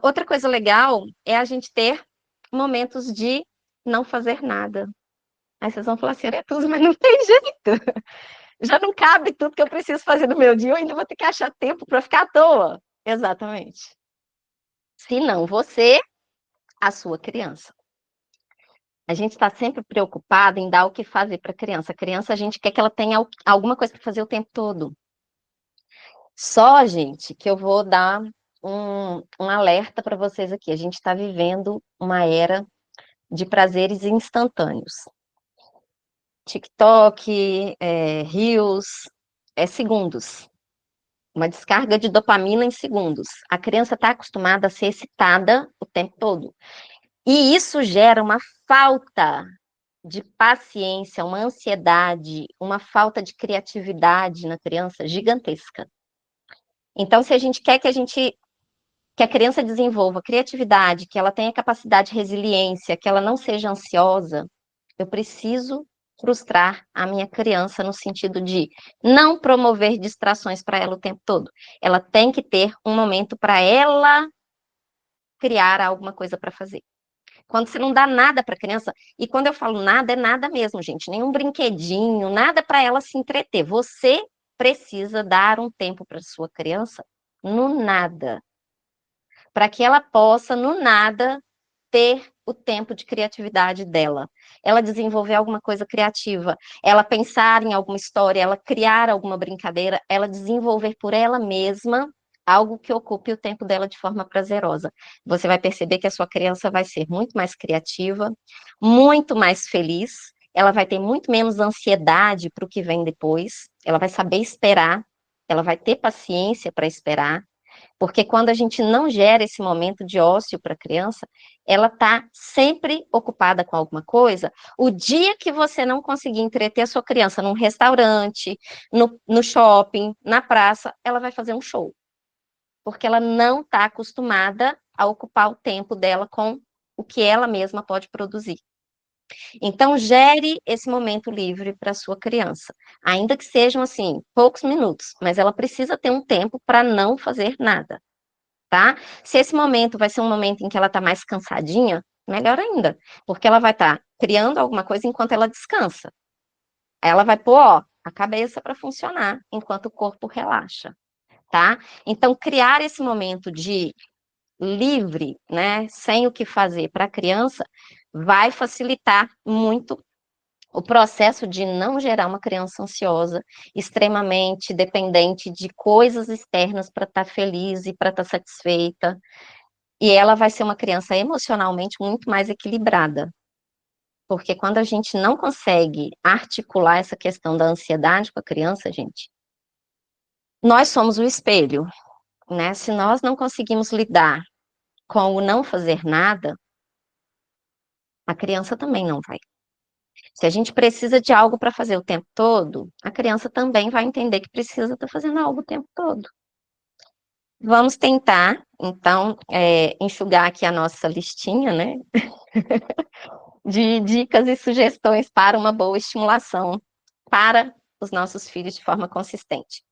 Outra coisa legal é a gente ter momentos de não fazer nada. Aí vocês vão falar assim, Aretusa, mas não tem jeito. Já não cabe tudo que eu preciso fazer no meu dia, eu ainda vou ter que achar tempo para ficar à toa. Exatamente. Se não você, a sua criança. A gente está sempre preocupado em dar o que fazer para a criança. A criança, a gente quer que ela tenha alguma coisa para fazer o tempo todo. Só, gente, que eu vou dar um alerta para vocês aqui. A gente está vivendo uma era de prazeres instantâneos. TikTok, Reels, segundos. Uma descarga de dopamina em segundos. A criança está acostumada a ser excitada o tempo todo. E isso gera uma falta de paciência, uma ansiedade, uma falta de criatividade na criança gigantesca. Então, se a gente quer que a criança desenvolva criatividade, que ela tenha capacidade de resiliência, que ela não seja ansiosa, eu preciso frustrar a minha criança no sentido de não promover distrações para ela o tempo todo. Ela tem que ter um momento para ela criar alguma coisa para fazer. Quando você não dá nada para a criança, e quando eu falo nada, é nada mesmo, gente, nenhum brinquedinho, nada para ela se entreter. Você precisa dar um tempo para sua criança no nada, para que ela possa, no nada, ter o tempo de criatividade dela. Ela desenvolver alguma coisa criativa, ela pensar em alguma história, ela criar alguma brincadeira, ela desenvolver por ela mesma algo que ocupe o tempo dela de forma prazerosa. Você vai perceber que a sua criança vai ser muito mais criativa, muito mais feliz, ela vai ter muito menos ansiedade para o que vem depois, ela vai saber esperar, ela vai ter paciência para esperar, porque quando a gente não gera esse momento de ócio para a criança, ela está sempre ocupada com alguma coisa. O dia que você não conseguir entreter a sua criança num restaurante, no shopping, na praça, ela vai fazer um show. Porque ela não está acostumada a ocupar o tempo dela com o que ela mesma pode produzir. Então, gere esse momento livre para sua criança, ainda que sejam assim poucos minutos, mas ela precisa ter um tempo para não fazer nada, tá? Se esse momento vai ser um momento em que ela está mais cansadinha, melhor ainda, porque ela vai estar criando alguma coisa enquanto ela descansa. Aí ela vai pôr, ó, a cabeça para funcionar enquanto o corpo relaxa, tá? Então, criar esse momento de livre, né, sem o que fazer para a criança, vai facilitar muito o processo de não gerar uma criança ansiosa, extremamente dependente de coisas externas para estar feliz e para estar satisfeita. E ela vai ser uma criança emocionalmente muito mais equilibrada. Porque quando a gente não consegue articular essa questão da ansiedade com a criança, gente, nós somos o espelho, né? Se nós não conseguimos lidar com o não fazer nada, a criança também não vai. Se a gente precisa de algo para fazer o tempo todo, a criança também vai entender que precisa estar fazendo algo o tempo todo. Vamos tentar, então, enxugar aqui a nossa listinha, né, de dicas e sugestões para uma boa estimulação para os nossos filhos de forma consistente.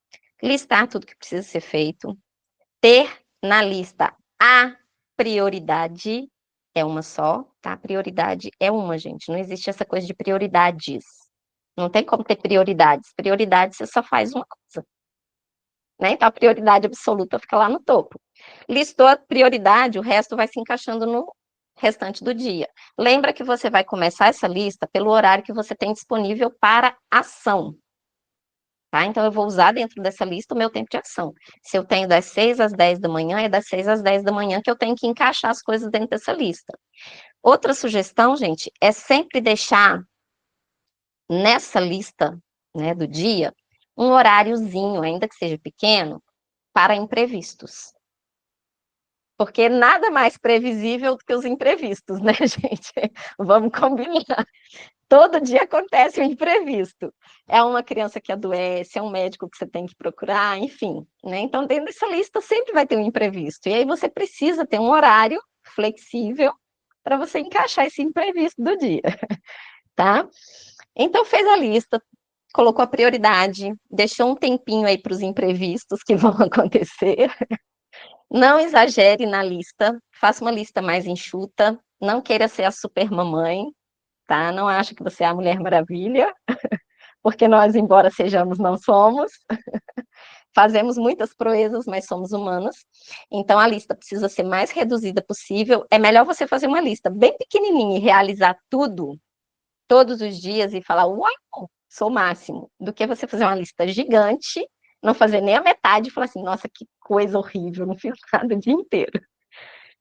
Listar tudo que precisa ser feito, ter na lista a prioridade, é uma só, tá? Prioridade é uma, gente. Não existe essa coisa de prioridades. Não tem como ter prioridades. Prioridade você só faz uma coisa, né? Então a prioridade absoluta fica lá no topo. Listou a prioridade, o resto vai se encaixando no restante do dia. Lembra que você vai começar essa lista pelo horário que você tem disponível para ação. Tá? Então, eu vou usar dentro dessa lista o meu tempo de ação. Se eu tenho das 6 às 10 da manhã, é das 6 às 10 da manhã que eu tenho que encaixar as coisas dentro dessa lista. Outra sugestão, gente, é sempre deixar nessa lista, né, do dia, um horáriozinho, ainda que seja pequeno, para imprevistos. Porque nada mais previsível do que os imprevistos, né, gente? Vamos combinar. Todo dia acontece um imprevisto. É uma criança que adoece, é um médico que você tem que procurar, enfim, né? Então, dentro dessa lista sempre vai ter um imprevisto. E aí você precisa ter um horário flexível para você encaixar esse imprevisto do dia, tá? Então, fez a lista, colocou a prioridade, deixou um tempinho aí para os imprevistos que vão acontecer. Não exagere na lista, faça uma lista mais enxuta, não queira ser a super mamãe, tá? Não acho que você é a Mulher Maravilha, porque nós, embora sejamos, não somos. Fazemos muitas proezas, mas somos humanos. Então a lista precisa ser mais reduzida possível. É melhor você fazer uma lista bem pequenininha e realizar tudo todos os dias e falar, uau, sou o máximo, do que você fazer uma lista gigante, não fazer nem a metade e falar assim, nossa, que coisa horrível, não fiz nada o dia inteiro,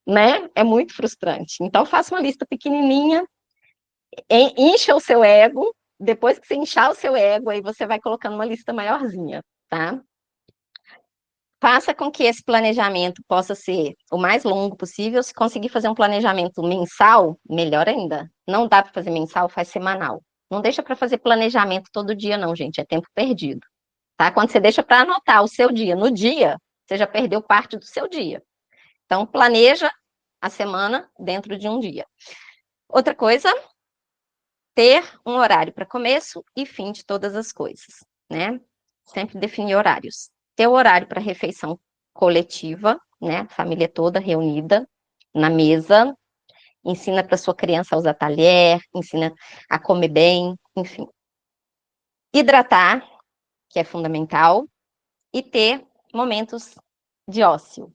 né? É muito frustrante. Então faça uma lista pequenininha, encha o seu ego, depois que você inchar o seu ego, aí você vai colocando uma lista maiorzinha, tá? Faça com que esse planejamento possa ser o mais longo possível. Se conseguir fazer um planejamento mensal, melhor ainda. Não dá para fazer mensal, faz semanal. Não deixa para fazer planejamento todo dia, não, gente. É tempo perdido. Tá? Quando você deixa para anotar o seu dia no dia, você já perdeu parte do seu dia. Então, planeja a semana dentro de um dia. Outra coisa, ter um horário para começo e fim de todas as coisas, né? Sempre definir horários. Ter o horário para refeição coletiva, né? Família toda reunida na mesa, ensina para sua criança a usar talher, ensina a comer bem, enfim. Hidratar, que é fundamental, e ter momentos de ócio,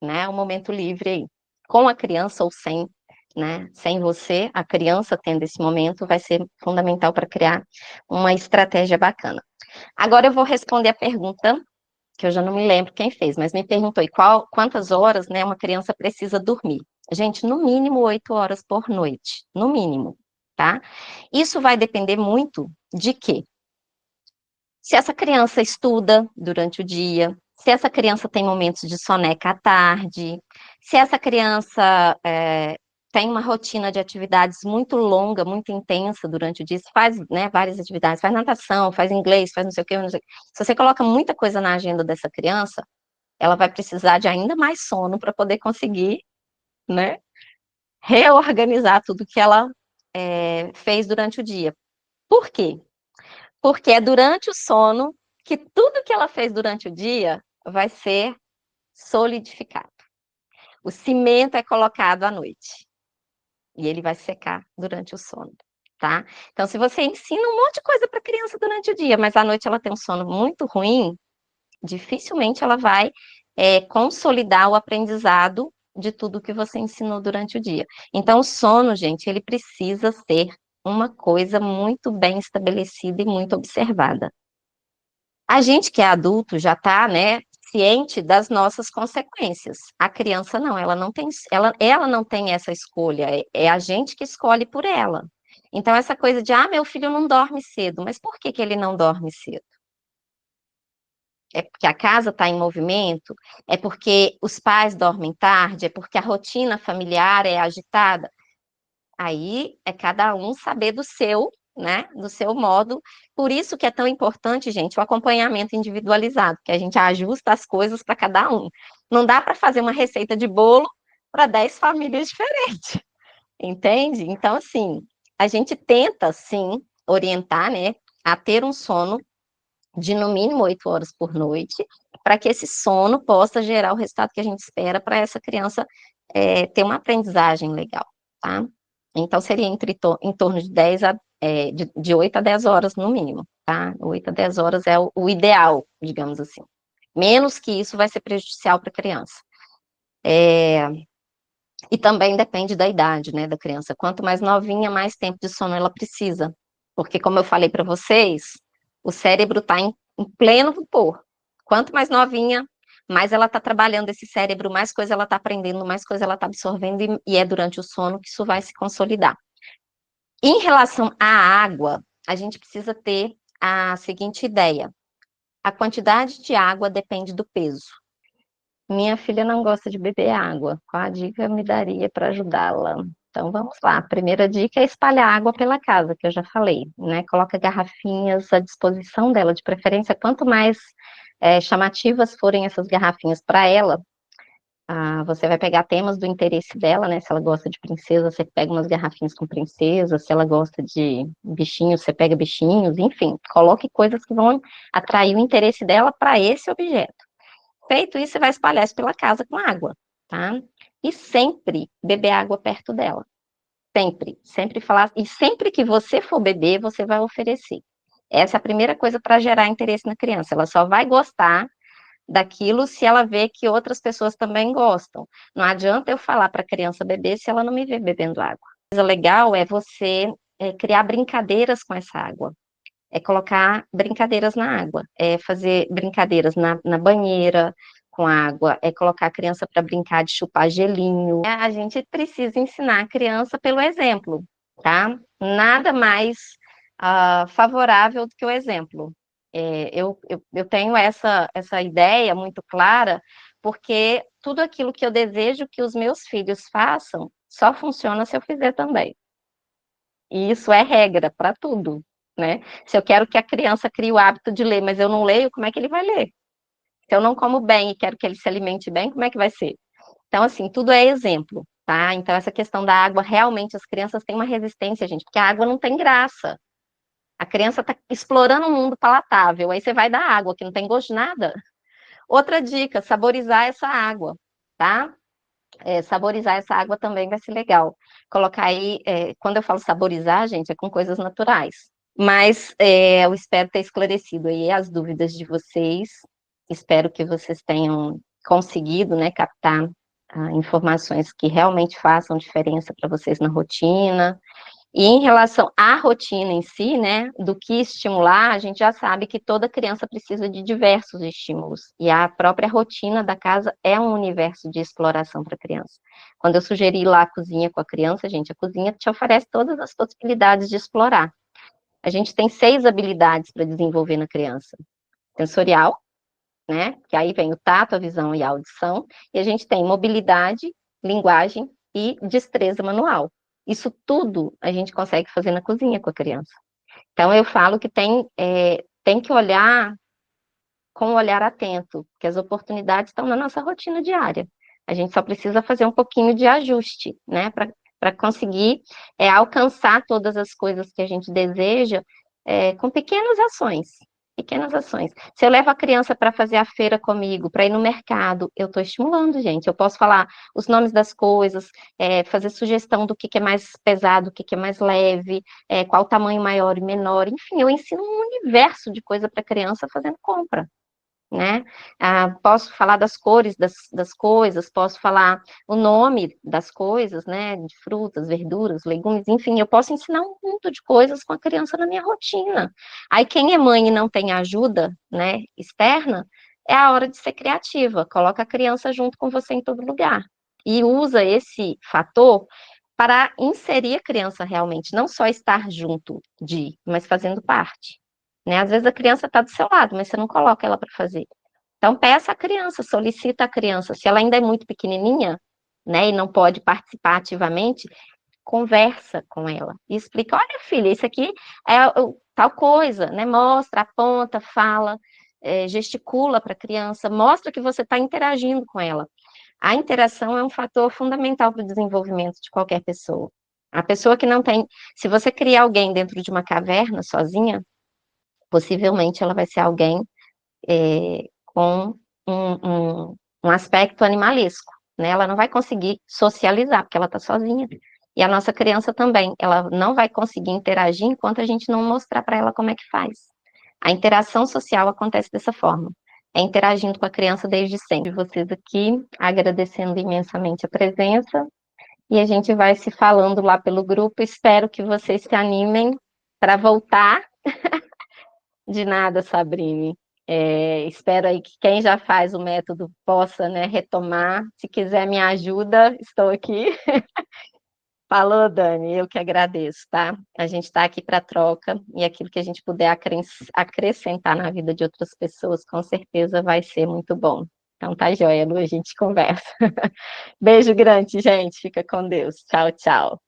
né? Um momento livre aí, com a criança ou sem, né? Sem você, a criança tendo esse momento vai ser fundamental para criar uma estratégia bacana. Agora eu vou responder a pergunta que eu já não me lembro quem fez, mas me perguntou e quantas horas, né, uma criança precisa dormir. Gente, no mínimo 8 horas por noite, no mínimo, tá? Isso vai depender muito de quê? Se essa criança estuda durante o dia, se essa criança tem momentos de soneca à tarde, se essa criança tem uma rotina de atividades muito longa, muito intensa durante o dia, se faz, né, várias atividades, faz natação, faz inglês, faz não sei o quê, não sei o quê. Se você coloca muita coisa na agenda dessa criança, ela vai precisar de ainda mais sono para poder conseguir, né, reorganizar tudo que ela fez durante o dia. Por quê? Porque é durante o sono que tudo que ela fez durante o dia vai ser solidificado. O cimento é colocado à noite e ele vai secar durante o sono, tá? Então, se você ensina um monte de coisa para a criança durante o dia, mas à noite ela tem um sono muito ruim, dificilmente ela vai consolidar o aprendizado de tudo que você ensinou durante o dia. Então, o sono, gente, ele precisa ser uma coisa muito bem estabelecida e muito observada. A gente que é adulto já está, né, ciente das nossas consequências. A criança não, ela não tem essa escolha, é a gente que escolhe por ela. Então, essa coisa de, meu filho não dorme cedo, mas por que que ele não dorme cedo? É porque a casa está em movimento? É porque os pais dormem tarde? É porque a rotina familiar é agitada? Aí é cada um saber do seu, né, do seu modo. Por isso que é tão importante, gente, o acompanhamento individualizado, que a gente ajusta as coisas para cada um. Não dá para fazer uma receita de bolo para 10 famílias diferentes, entende? Então, assim, a gente tenta, sim, orientar, né, a ter um sono de no mínimo 8 horas por noite, para que esse sono possa gerar o resultado que a gente espera para essa criança ter uma aprendizagem legal, tá? Então, seria em torno de 8 a 10 horas no mínimo, tá? 8 a 10 horas é o ideal, digamos assim. Menos que isso vai ser prejudicial para a criança. E também depende da idade, né, da criança. Quanto mais novinha, mais tempo de sono ela precisa. Porque, como eu falei para vocês, o cérebro está em pleno vapor. Quanto mais novinha, mais ela está trabalhando esse cérebro, mais coisa ela está aprendendo, mais coisa ela está absorvendo, e é durante o sono que isso vai se consolidar. Em relação à água, a gente precisa ter a seguinte ideia: a quantidade de água depende do peso. Minha filha não gosta de beber água. Qual a dica me daria para ajudá-la? Então vamos lá. A primeira dica é espalhar água pela casa, que eu já falei, né? Coloca garrafinhas à disposição dela, de preferência. Quanto mais chamativas forem essas garrafinhas para ela, você vai pegar temas do interesse dela, né? Se ela gosta de princesa, você pega umas garrafinhas com princesa. Se ela gosta de bichinhos, você pega bichinhos. Enfim, coloque coisas que vão atrair o interesse dela para esse objeto. Feito isso, você vai espalhar isso pela casa com água, tá? E sempre beber água perto dela. Sempre, sempre falar. E sempre que você for beber, você vai oferecer. Essa é a primeira coisa para gerar interesse na criança. Ela só vai gostar daquilo se ela vê que outras pessoas também gostam. Não adianta eu falar para a criança beber se ela não me vê bebendo água. A coisa legal é você criar brincadeiras com essa água. É colocar brincadeiras na água, é fazer brincadeiras na banheira com água, é colocar a criança para brincar de chupar gelinho. A gente precisa ensinar a criança pelo exemplo, tá? Nada mais favorável do que o exemplo. Eu tenho essa ideia muito clara, porque tudo aquilo que eu desejo que os meus filhos façam só funciona se eu fizer também. E isso é regra para tudo, né? Se eu quero que a criança crie o hábito de ler, mas eu não leio, como é que ele vai ler? Se eu não como bem e quero que ele se alimente bem, como é que vai ser? Então, assim, tudo é exemplo, tá? Então, essa questão da água, realmente, as crianças têm uma resistência, gente, porque a água não tem graça. A criança está explorando um mundo palatável, aí você vai dar água, que não tem gosto de nada. Outra dica, saborizar essa água, tá? Saborizar essa água também vai ser legal. Colocar aí, quando eu falo saborizar, gente, é com coisas naturais. Mas eu espero ter esclarecido aí as dúvidas de vocês. Espero que vocês tenham conseguido, né, captar informações que realmente façam diferença para vocês na rotina. E em relação à rotina em si, né, do que estimular, a gente já sabe que toda criança precisa de diversos estímulos. E a própria rotina da casa é um universo de exploração para a criança. Quando eu sugeri ir lá à cozinha com a criança, gente, a cozinha te oferece todas as possibilidades de explorar. A gente tem 6 habilidades para desenvolver na criança. Sensorial, né, que aí vem o tato, a visão e a audição. E a gente tem mobilidade, linguagem e destreza manual. Isso tudo a gente consegue fazer na cozinha com a criança. Então, eu falo que tem que olhar com um olhar atento, porque as oportunidades estão na nossa rotina diária. A gente só precisa fazer um pouquinho de ajuste, né, para conseguir alcançar todas as coisas que a gente deseja com pequenas ações. Pequenas ações. Se eu levo a criança para fazer a feira comigo, para ir no mercado, eu estou estimulando, gente. Eu posso falar os nomes das coisas, fazer sugestão do que é mais pesado, o que é mais leve, qual o tamanho maior e menor. Enfim, eu ensino um universo de coisa para a criança fazendo compra, né? Posso falar das cores das coisas, posso falar o nome das coisas, né? De frutas, verduras, legumes, enfim, eu posso ensinar um mundo de coisas com a criança na minha rotina. Aí, quem é mãe e não tem ajuda, né, externa, é a hora de ser criativa, coloca a criança junto com você em todo lugar. E usa esse fator para inserir a criança realmente, não só estar junto mas fazendo parte. Né? Às vezes a criança está do seu lado, mas você não coloca ela para fazer. Então, peça à criança, solicita à criança. Se ela ainda é muito pequenininha, né, e não pode participar ativamente, conversa com ela e explica: olha, filha, isso aqui é tal coisa, né? Mostra, aponta, fala, gesticula para a criança, mostra que você está interagindo com ela. A interação é um fator fundamental para o desenvolvimento de qualquer pessoa. A pessoa que não tem, se você criar alguém dentro de uma caverna sozinha, possivelmente ela vai ser alguém com um aspecto animalesco, né? Ela não vai conseguir socializar, porque ela está sozinha. E a nossa criança também, ela não vai conseguir interagir enquanto a gente não mostrar para ela como é que faz. A interação social acontece dessa forma. É interagindo com a criança desde sempre. Vocês aqui, agradecendo imensamente a presença, e a gente vai se falando lá pelo grupo. Espero que vocês se animem para voltar. De nada, Sabrine. Espero aí que quem já faz o método possa, né, retomar. Se quiser me ajuda, estou aqui. Falou, Dani, eu que agradeço, tá? A gente está aqui para troca e aquilo que a gente puder acrescentar na vida de outras pessoas, com certeza vai ser muito bom. Então tá joia, Lu, a gente conversa. Beijo grande, gente. Fica com Deus. Tchau, tchau.